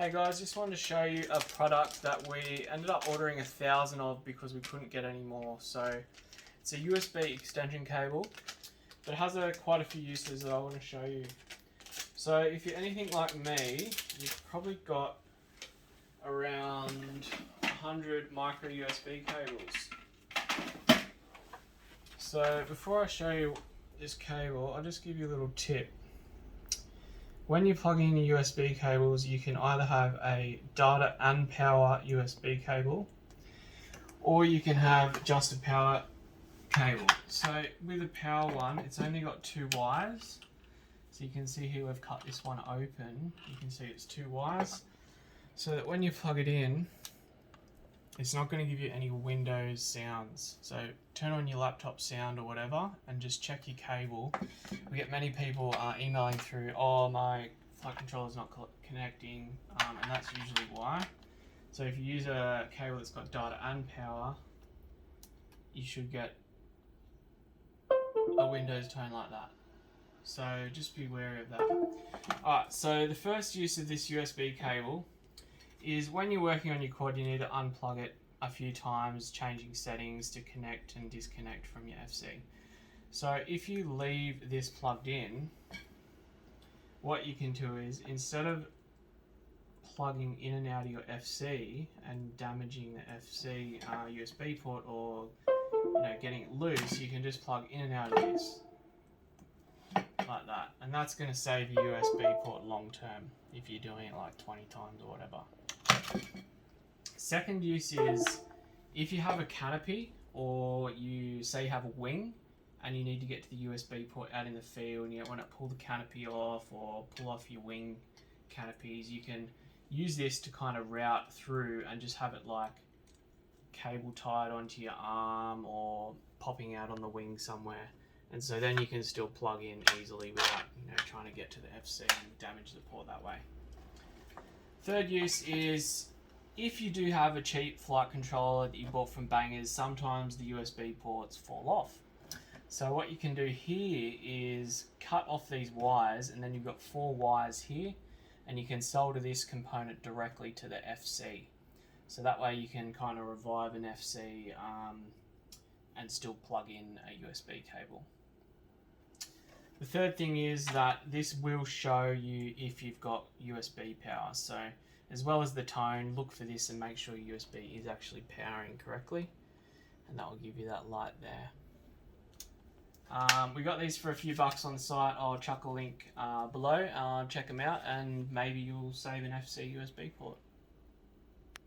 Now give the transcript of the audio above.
Hey guys, just wanted to show you a product that we ended up ordering 1,000 of because we couldn't get any more. So it's a USB extension cable, but it has quite a few uses that I want to show you. So if you're anything like me, you've probably got around 100 micro USB cables. So before I show you this cable, I'll just give you a little tip. When you're plugging in your USB cables, you can either have a data and power USB cable, or you can have just a power cable. So with the power one, it's only got 2 wires. So you can see here we've cut this one open. You can see it's 2 wires. So that when you plug it in, it's not going to give you any Windows sounds. So turn on your laptop sound or whatever and just check your cable. We get many people emailing through, oh, my flight controller's not connecting, and that's usually why. So if you use a cable that's got data and power, you should get a Windows tone like that. So just be wary of that. Alright, so the first use of this USB cable is when you're working on your quad, you need to unplug it a few times, changing settings to connect and disconnect from your FC. So if you leave this plugged in, what you can do is, instead of plugging in and out of your FC and damaging the FC USB port or getting it loose, you can just plug in and out of this like that, and that's going to save your USB port long term if you're doing it like 20 times or whatever. Second use is if you have a canopy, or you say you have a wing and you need to get to the USB port out in the field and you don't want to pull the canopy off or pull off your wing canopies, you can use this to kind of route through and just have it like cable tied onto your arm or popping out on the wing somewhere. And so then you can still plug in easily without trying to get to the FC and damage the port that way. Third use is if you do have a cheap flight controller that you bought from Bangers, sometimes the USB ports fall off. So what you can do here is cut off these wires, and then you've got 4 wires here, and you can solder this component directly to the FC. So that way you can kind of revive an FC and still plug in a USB cable. The third thing is that this will show you if you've got USB power. So as well as the tone, look for this and make sure USB is actually powering correctly, and that will give you that light there. We got these for a few bucks on the site. I'll chuck a link below. Check them out and maybe you'll save an FC USB port.